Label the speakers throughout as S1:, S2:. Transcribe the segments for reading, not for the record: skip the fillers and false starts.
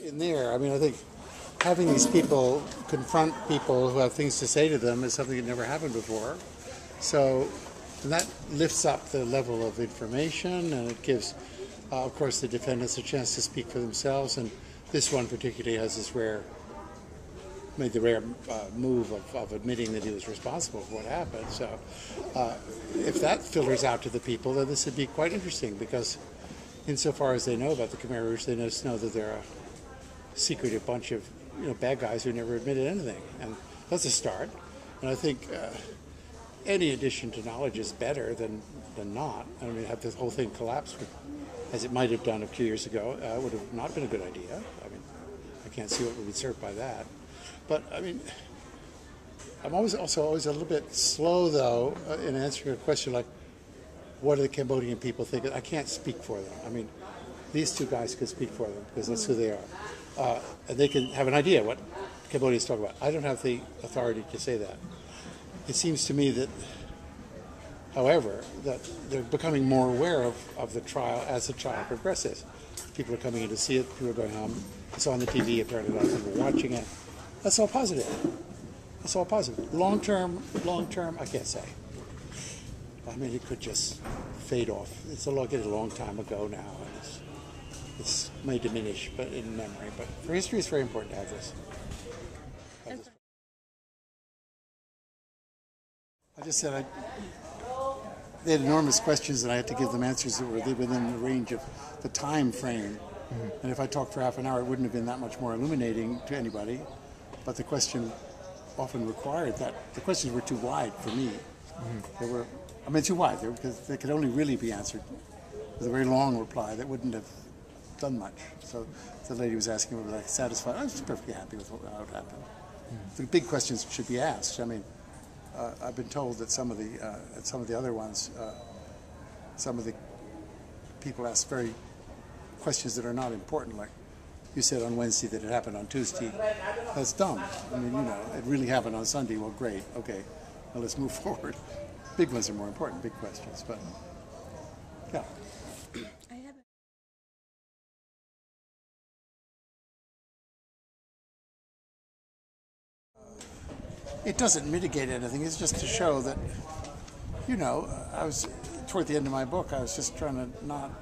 S1: in there. I mean, I think having these people confront people who have things to say to them is something that never happened before. So that lifts up the level of information, and it gives, of course, the defendants a chance to speak for themselves. And this one particularly has this made the rare move of admitting that he was responsible for what happened. So if that filters out to the people, then this would be quite interesting, because insofar as they know about the Khmer Rouge, they just know that they're a secretive bunch of bad guys who never admitted anything. And that's a start. And I think any addition to knowledge is better than not. I mean, have this whole thing collapse, as it might have done a few years ago, would have not been a good idea. I mean, I can't see what would be served by that. But, I mean, I'm always a little bit slow, though, in answering a question like, what do the Cambodian people think? I can't speak for them. I mean, these two guys could speak for them, because that's who they are. And they can have an idea what Cambodians talk about. I don't have the authority to say that. It seems to me that, however, that they're becoming more aware of the trial as the trial progresses. People are coming in to see it. People are going home. It's on the TV. Apparently, a lot of people are watching it. That's all positive. That's all positive. Long term, I can't say. I mean, it could just fade off. It's a long time ago now, and it may diminish, but in memory. But for history, it's very important to have this. I just said they had enormous questions, and I had to give them answers that were within the range of the time frame. Mm-hmm. And if I talked for half an hour, it wouldn't have been that much more illuminating to anybody. But the question often required that. The questions were too wide for me. Mm-hmm. They were, too wide, because they could only really be answered with a very long reply that wouldn't have done much. So the lady was asking, was I satisfied? I was perfectly happy with how it happened. Mm-hmm. The big questions should be asked. I mean, I've been told that some of the other ones, some of the people ask very questions that are not important, like, you said on Wednesday that it happened on Tuesday. That's dumb. I mean, it really happened on Sunday. Well, great. Okay. Now let's move forward. Big ones are more important, big questions. But, yeah. It doesn't mitigate anything. It's just to show that, I was, toward the end of my book, I was just trying to not...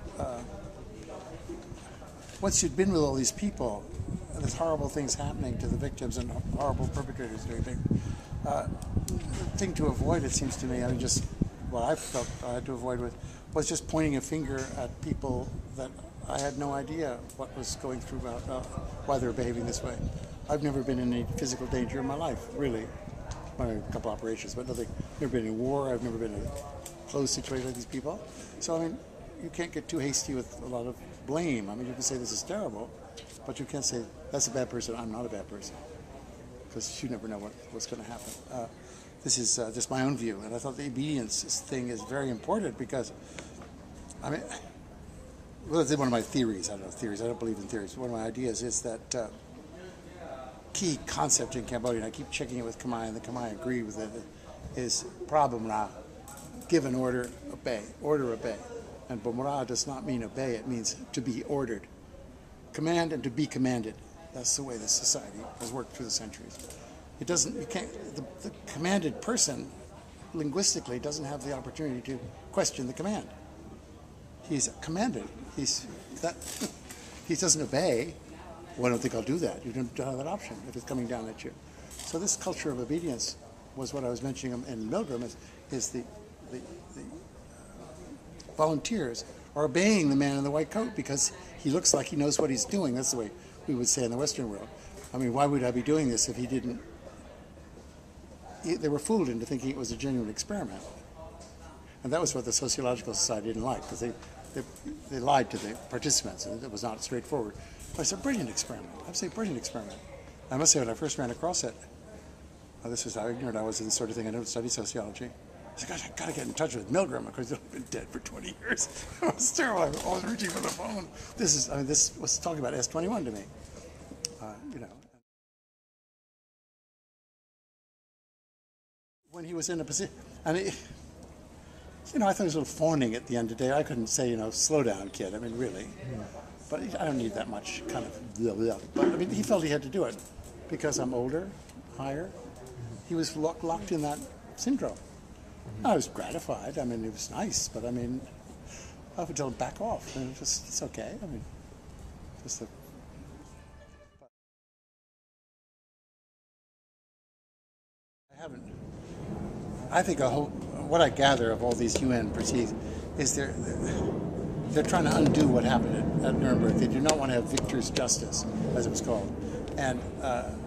S1: once you'd been with all these people, and there's horrible things happening to the victims and horrible perpetrators doing things, the thing to avoid, it seems to me, just what I felt I had to avoid was just pointing a finger at people that I had no idea what was going through about why they were behaving this way. I've never been in any physical danger in my life, really. A couple operations, but nothing. Never been in war. I've never been in a closed situation like these people. So, I mean, you can't get too hasty with a lot of blame. I mean, you can say this is terrible, but you can't say that's a bad person, I'm not a bad person, because you never know what's going to happen. This is just my own view, and I thought the obedience thing is very important, because, I mean, well, one of my theories, I don't believe in theories, but one of my ideas is that key concept in Cambodia, and I keep checking it with Khmer, and the Khmer agree with it, is Prabhamra, give an order, obey, order, obey. And Bumra does not mean obey, it means to be ordered. Command and to be commanded. That's the way this society has worked through the centuries. It doesn't, you can't, the commanded person, linguistically, doesn't have the opportunity to question the command. He's commanded. He doesn't obey. Well, I don't think I'll do that. You don't have that option if it's coming down at you. So this culture of obedience was what I was mentioning in Milgram, is the volunteers are obeying the man in the white coat because he looks like he knows what he's doing. That's the way we would say in the Western world. I mean, why would I be doing this if he didn't? They were fooled into thinking it was a genuine experiment. And that was what the Sociological Society didn't like, because they lied to the participants, and it was not straightforward. But it's a brilliant experiment. I'd say brilliant experiment. I must say, when I first ran across it, this is how ignorant I was of this sort of thing. I don't study sociology. I said, gosh, I got to get in touch with Milgram, because he's been dead for 20 years. It was terrible. I was always reaching for the phone. This was talking about S21 to me. When he was in a position, I mean, I thought he was a little fawning at the end of the day. I couldn't say, slow down, kid. I mean, really. But I don't need that much kind of blah, blah. But I mean, he felt he had to do it because I'm older, higher. He was locked in that syndrome. I was gratified. I mean, it was nice, but I mean, I have to tell him back off. I mean, it's okay. I mean, just a. I haven't. I think what I gather of all these UN proceedings is they're trying to undo what happened at Nuremberg. They do not want to have victor's justice, as it was called, and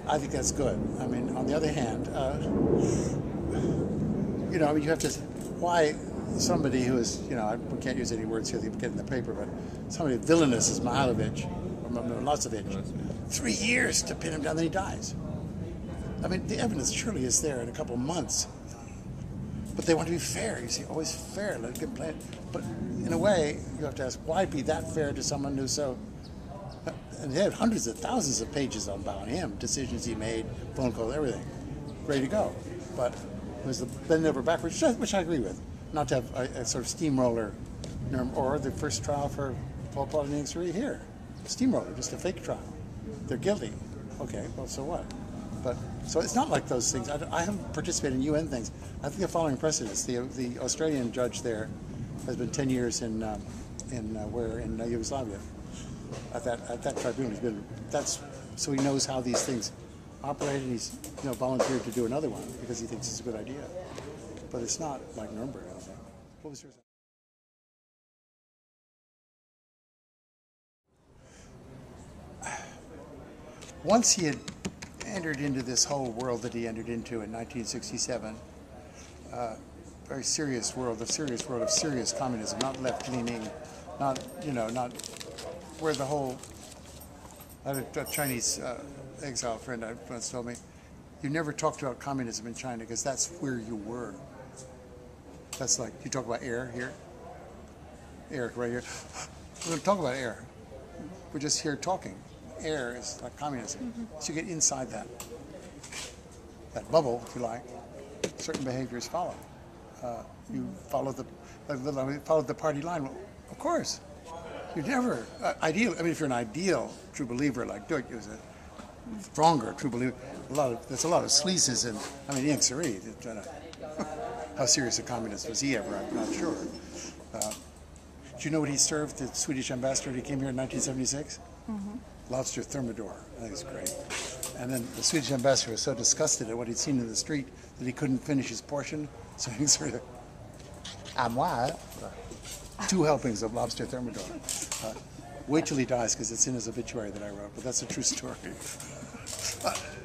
S1: I think that's good. I mean, on the other hand, you know, I mean, you have to. Why somebody who is, you know, we can't use any words here that get in the paper, but somebody villainous as Milosevic or Milosevic, 3 years to pin him down, then he dies. I mean, the evidence surely is there in a couple of months. But they want to be fair. You see, always fair. Let it get played. But in a way, you have to ask, why be that fair to someone who's so... And they had hundreds of thousands of pages about him, decisions he made, phone calls, everything. Ready to go. But it was the bend over backwards, which I agree with. Not to have a sort of steamroller, or the first trial for Pol Pot and Ieng Sary here. Steamroller, just a fake trial. They're guilty. Okay, well, so what? But so it's not like those things. I haven't participated in UN things. I think they're following precedents. The Australian judge there has been 10 years in Yugoslavia at that tribunal. He's been so he knows how these things operate, and he's volunteered to do another one because he thinks it's a good idea. But it's not like Nuremberg, I don't think. What was yours? Once he had entered into this whole world that he entered into in 1967, very serious world of serious communism, not left-leaning, not where the whole. I had a Chinese exile friend I once told me, you never talked about communism in China because that's where you were. That's like you talk about air here, air right here. We're going to talk about air. We're just here talking. Air is like communism. So you get inside that bubble, if you like. Certain behaviors follow. You follow the party line. Well, of course, you never ideal. I mean, if you're an ideal true believer like Duch, who's a stronger true believer, there's a lot of sleazes in. I mean, Ieng Sary. How serious a communist was he ever? I'm not sure. Do you know what he served the Swedish ambassador when he came here in 1976? Lobster thermidor. I think it's great. And then the Swedish ambassador was so disgusted at what he'd seen in the street that he couldn't finish his portion. So he sort of, moi, 2 helpings of lobster thermidor. Wait till he dies, because it's in his obituary that I wrote, but that's a true story.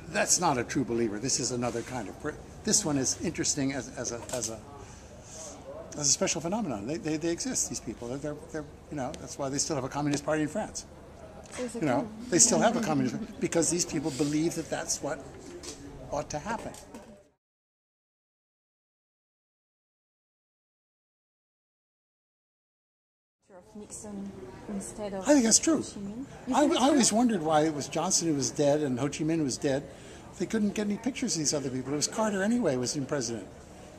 S1: That's not a true believer. This is another kind of. This one is interesting as a special phenomenon. They exist. These people. They're that's why they still have a communist party in France. They still have a communist party because these people believe that that's what ought to happen.
S2: Nixon instead of
S1: I think that's true.
S2: Ho Chi Minh.
S1: I always wondered why it was Johnson who was dead and Ho Chi Minh was dead. They couldn't get any pictures of these other people. It was Carter anyway was in president.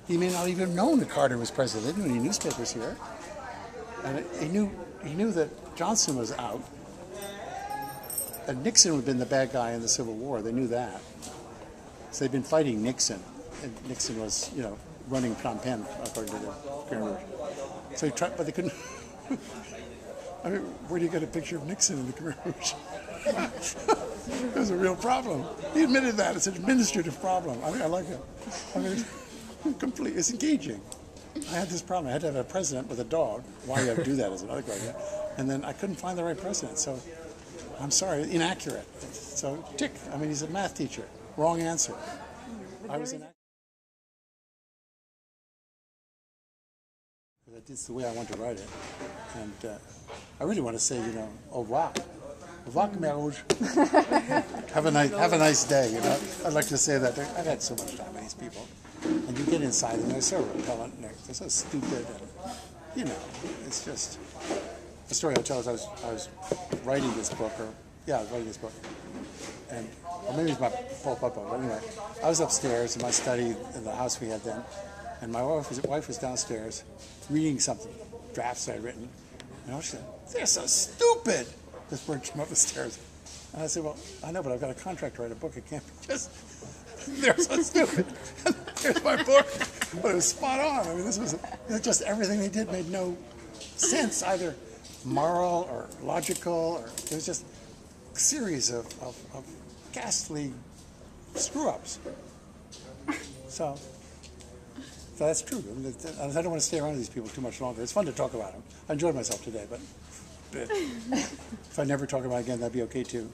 S1: He may not even have known that Carter was president. They didn't have any newspapers here. And he knew that Johnson was out. And Nixon would have been the bad guy in the Civil War. They knew that. So they'd been fighting Nixon. And Nixon was, running Phnom Penh, according to the Kaing Guek Eav. So he tried, but they couldn't. I mean, where do you get a picture of Nixon in the Khmer Rouge? It was a real problem. He admitted that. It's an administrative problem. I mean, I like it. I mean, it's engaging. I had this problem. I had to have a president with a dog. Why you have to do that is another question. And then I couldn't find the right president. So, I'm sorry, inaccurate. So, tick. I mean, he's a math teacher. Wrong answer. I was inaccurate. That's the way I want to write it. And I really want to say, au revoir. Au revoir, Khmer Rouge. Have a nice day, I'd like to say that. I've had so much time with these people. And you get inside and they're so repellent and they're so stupid. And, it's just... The story I'll tell is I was writing this book, I was writing this book. And, or maybe it's my Pol Pot book, but anyway. I was upstairs in my study in the house we had then. And my wife was downstairs reading something, drafts I had written. And she said, they're so stupid. this bird came up the stairs. And I said, well, I know, but I've got a contract to write a book. It can't be just, they're so stupid. Here's my book. But it was spot on. I mean, this was just everything they did made no sense, either moral or logical, or it was just a series of ghastly screw-ups. So that's true. I don't want to stay around these people too much longer. It's fun to talk about them. I enjoyed myself today, but if I never talk about it again, that'd be okay too.